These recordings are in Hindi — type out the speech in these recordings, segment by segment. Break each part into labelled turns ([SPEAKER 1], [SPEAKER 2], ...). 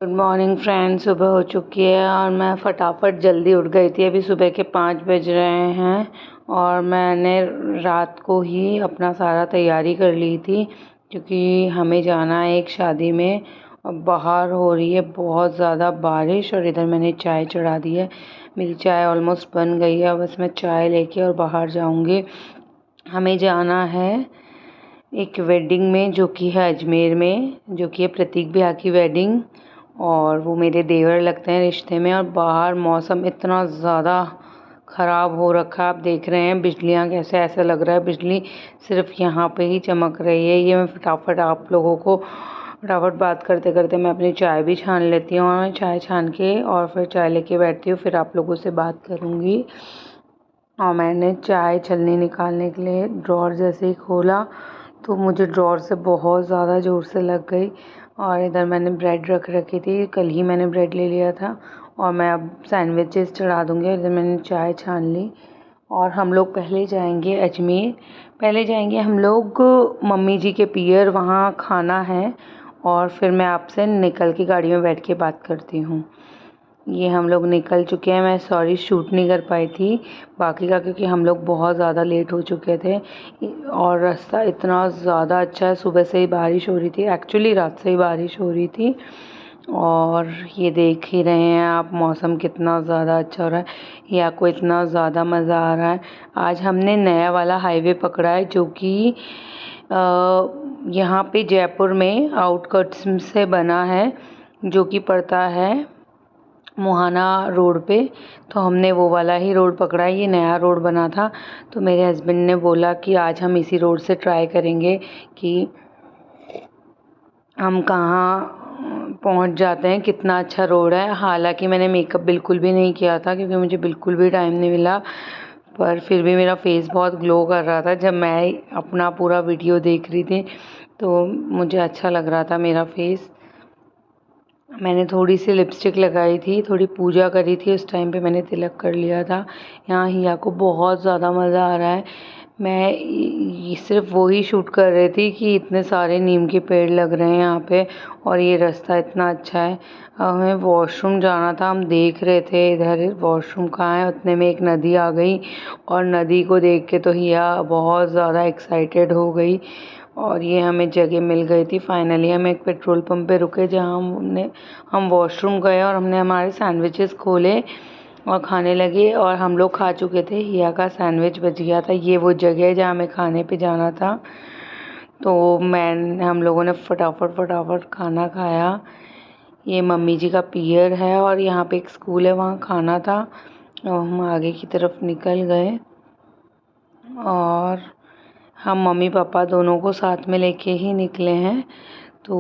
[SPEAKER 1] Good morning friends. सुबह हो चुकी है और मैं फटाफट जल्दी उठ गई थी। अभी सुबह के 5 बज रहे हैं और मैंने रात को ही अपना सारा तैयारी कर ली थी क्योंकि हमें जाना है एक शादी में। और बाहर हो रही है बहुत ज़्यादा बारिश और इधर मैंने चाय चढ़ा दी है। मेरी चाय ऑलमोस्ट बन गई है, बस मैं चाय लेके और बाहर जाऊंगी। हमें जाना है एक वेडिंग में जो कि है अजमेर में, जो कि है प्रतीक भैया की वेडिंग। और वो मेरे देवर लगते हैं रिश्ते में। और बाहर मौसम इतना ज़्यादा ख़राब हो रखा है, आप देख रहे हैं बिजलियाँ कैसे, ऐसा लग रहा है बिजली सिर्फ यहाँ पे ही चमक रही है। ये मैं फटाफट आप लोगों को फटाफट बात करते करते मैं अपनी चाय भी छान लेती हूँ और चाय छान के और फिर चाय लेके बैठती हूँ, फिर आप लोगों से बात करूँगी। और मैंने चाय छलनी निकालने के लिए ड्रॉर जैसे ही खोला तो मुझे ड्रॉर से बहुत ज़्यादा ज़ोर से लग गई। और इधर मैंने ब्रेड रख रखी थी, कल ही मैंने ब्रेड ले लिया था और मैं अब सैंडविचेस चढ़ा दूँगी। इधर मैंने चाय छान ली और हम लोग पहले जाएंगे अजमेर। पहले जाएंगे हम लोग मम्मी जी के पियर, वहाँ खाना है। और फिर मैं आपसे निकल के गाड़ी में बैठ के बात करती हूँ। ये हम लोग निकल चुके हैं। मैं सॉरी शूट नहीं कर पाई थी बाकी का, क्योंकि हम लोग बहुत ज़्यादा लेट हो चुके थे और रास्ता इतना ज़्यादा अच्छा है। सुबह से ही बारिश हो रही थी, एक्चुअली रात से ही बारिश हो रही थी। और ये देख ही रहे हैं आप मौसम कितना ज़्यादा अच्छा हो रहा है। या को इतना ज़्यादा मज़ा आ रहा है। आज हमने नया वाला हाईवे पकड़ा है जो कि यहाँ पे जयपुर में आउटकट्स से बना है, जो कि पड़ता है मुहाना रोड पे। तो हमने वो वाला ही रोड पकड़ा है। ये नया रोड बना था तो मेरे हस्बैंड ने बोला कि आज हम इसी रोड से ट्राई करेंगे कि हम कहाँ पहुँच जाते हैं। कितना अच्छा रोड है। हालांकि मैंने मेकअप बिल्कुल भी नहीं किया था क्योंकि मुझे बिल्कुल भी टाइम नहीं मिला, पर फिर भी मेरा फेस बहुत ग्लो कर रहा था। जब मैं अपना पूरा वीडियो देख रही थी तो मुझे अच्छा लग रहा था मेरा फेस। मैंने थोड़ी सी लिपस्टिक लगाई थी, थोड़ी पूजा करी थी, उस टाइम पे मैंने तिलक कर लिया था। यहाँ हिया को बहुत ज़्यादा मज़ा आ रहा है। मैं सिर्फ वो ही शूट कर रही थी कि इतने सारे नीम के पेड़ लग रहे हैं यहाँ पे और ये रास्ता इतना अच्छा है। हमें वॉशरूम जाना था, हम देख रहे थे इधर वॉशरूम कहाँ है, उतने में एक नदी आ गई और नदी को देख के तो हिया बहुत ज़्यादा एक्साइटेड हो गई। और ये हमें जगह मिल गई थी। फाइनली हम एक पेट्रोल पंप पे रुके जहाँ हम वॉशरूम गए और हमने हमारे सैंडविचेस खोले और खाने लगे। और हम लोग खा चुके थे, हिया का सैंडविच बच गया था। ये वो जगह है जहाँ हमें खाने पे जाना था। तो हम लोगों ने फटाफट खाना खाया। ये मम्मी जी का पियर है और यहाँ पे एक स्कूल है, वहाँ खाना था और हम आगे की तरफ निकल गए। और हम मम्मी पापा दोनों को साथ में लेके ही निकले हैं। तो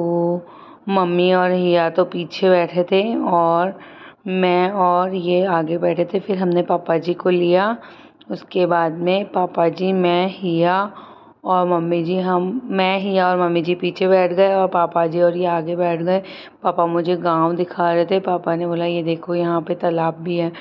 [SPEAKER 1] मम्मी और हिया तो पीछे बैठे थे और मैं और ये आगे बैठे थे। फिर हमने पापा जी को लिया। उसके बाद में पापा जी, मैं, हिया और मम्मी जी, मैं, हिया और मम्मी जी पीछे बैठ गए और पापा जी और ये आगे बैठ गए। पापा मुझे गांव दिखा रहे थे। पापा ने बोला ये देखो यहाँ पे तालाब भी है,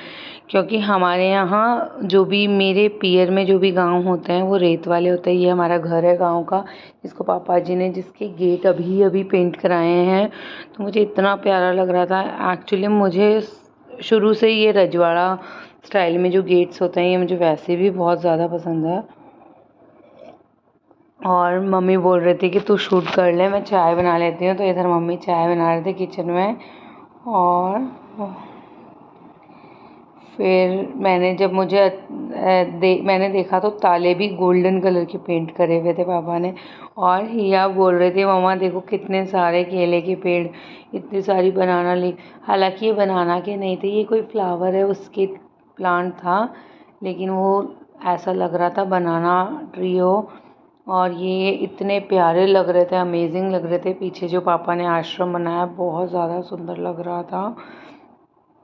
[SPEAKER 1] क्योंकि हमारे यहाँ जो भी मेरे पियर में जो भी गांव होते हैं वो रेत वाले होते हैं। ये हमारा घर है गांव का, जिसको पापा जी ने, जिसके गेट अभी अभी पेंट कराए हैं। तो मुझे इतना प्यारा लग रहा था। एक्चुअली मुझे शुरू से ये रजवाड़ा स्टाइल में जो गेट्स होते हैं ये मुझे वैसे भी बहुत ज़्यादा पसंद है। और मम्मी बोल रही थी कि तू शूट कर ले, मैं चाय बना लेती हूँ। तो इधर मम्मी चाय बना रहे थे किचन में। और फिर मैंने जब मैंने देखा तो ताले भी गोल्डन कलर के पेंट करे हुए थे पापा ने। और हिया बोल रहे थे मम्मा देखो कितने सारे केले के पेड़, इतनी सारी बनाना लीफ। हालांकि ये बनाना के नहीं थे, ये कोई फ्लावर है उसके प्लांट था, लेकिन वो ऐसा लग रहा था बनाना ट्री हो। और ये इतने प्यारे लग रहे थे, अमेजिंग लग रहे थे। पीछे जो पापा ने आश्रम बनाया बहुत ज़्यादा सुंदर लग रहा था।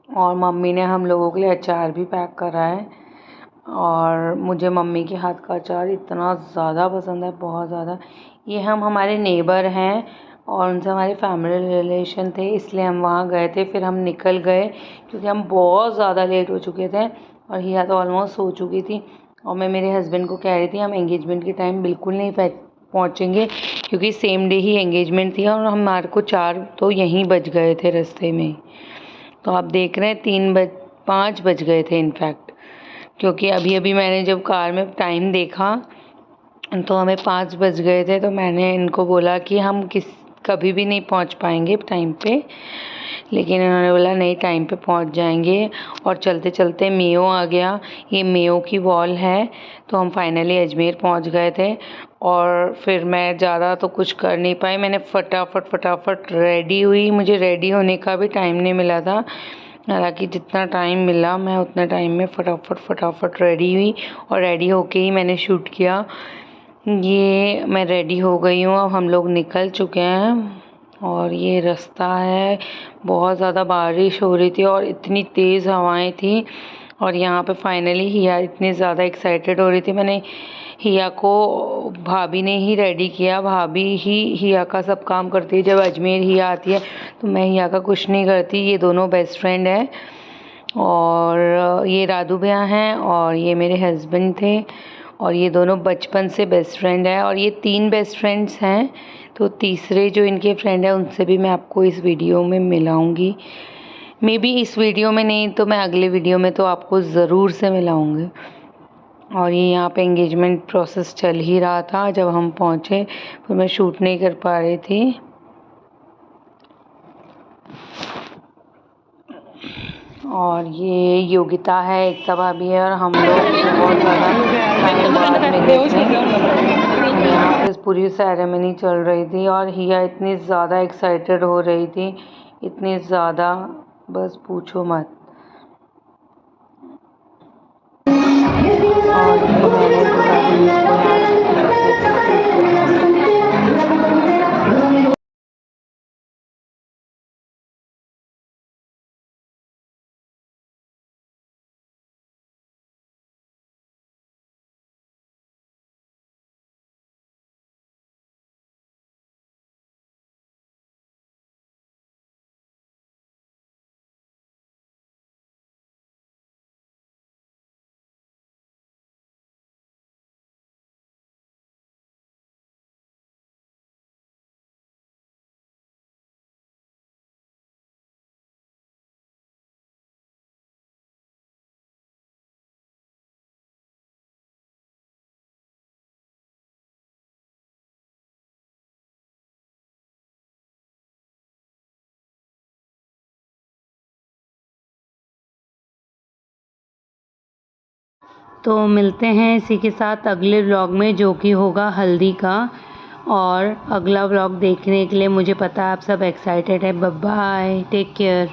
[SPEAKER 1] और मम्मी ने हम लोगों के लिए अचार भी पैक करा है। और मुझे मम्मी के हाथ का अचार इतना ज़्यादा पसंद है, बहुत ज़्यादा। ये हमारे नेबर हैं और उनसे हमारे फैमिली रिलेशन थे, इसलिए हम वहाँ गए थे। फिर हम निकल गए क्योंकि हम बहुत ज़्यादा लेट हो चुके थे और हिया तो ऑलमोस्ट सो चुकी थी। और मैं मेरे हस्बैंड को कह रही थी हम एंगेजमेंट के टाइम बिल्कुल नहीं पहुँचेंगे, क्योंकि सेम डे ही एंगेजमेंट थी और हमारे को 4 तो यहीं बज गए थे रास्ते में। तो आप देख रहे हैं 5 बज गए थे इनफैक्ट, क्योंकि अभी अभी मैंने जब कार में टाइम देखा तो हमें 5 बज गए थे। तो मैंने इनको बोला कि हम कभी भी नहीं पहुंच पाएंगे टाइम पे, लेकिन इन्होंने बोला नहीं, टाइम पे पहुंच जाएंगे। और चलते चलते मेयो आ गया, ये मेयो की वॉल है। तो हम फाइनली अजमेर पहुंच गए थे। और फिर मैं ज़्यादा तो कुछ कर नहीं पाई, मैंने फटाफट रेडी हुई। मुझे रेडी होने का भी टाइम नहीं मिला था, हालांकि जितना टाइम मिला मैं उतना टाइम में फटाफट रेडी हुई और रेडी होके ही मैंने शूट किया। ये मैं रेडी हो गई हूँ, अब हम लोग निकल चुके हैं। और ये रास्ता है, बहुत ज़्यादा बारिश हो रही थी और इतनी तेज़ हवाएं थी। और यहाँ पे फाइनली हिया इतनी ज़्यादा एक्साइटेड हो रही थी। मैंने हिया को भाभी ने ही रेडी किया, भाभी ही हिया का सब काम करती है। जब अजमेर हिया आती है तो मैं हिया का कुछ नहीं करती। ये दोनों बेस्ट फ्रेंड हैं और ये राधू भैया हैं और ये मेरे हस्बैंड थे और ये दोनों बचपन से बेस्ट फ्रेंड है। और ये 3 बेस्ट फ्रेंड्स हैं, तो तीसरे जो इनके फ्रेंड हैं उनसे भी मैं आपको इस वीडियो में मिलाऊंगी। मे बी इस वीडियो में नहीं तो मैं अगले वीडियो में तो आपको ज़रूर से मिलाऊंगी। और ये यहाँ पे एंगेजमेंट प्रोसेस चल ही रहा था जब हम पहुँचे, फिर मैं शूट नहीं कर पा रही थी। और ये योगिता है, एकता भाभी है और हम लोग बहुत ज़्यादा टाइम बाद मिले थे। यहाँ पे पूरी सेरेमनी चल रही थी और हिया इतनी ज़्यादा एक्साइटेड हो रही थी, इतनी ज़्यादा, बस पूछो मत। और ये मैंने बोला भी इसको तो मिलते हैं इसी के साथ अगले व्लॉग में, जो कि होगा हल्दी का। और अगला व्लॉग देखने के लिए मुझे पता है आप सब एक्साइटेड है। Bye bye, take care.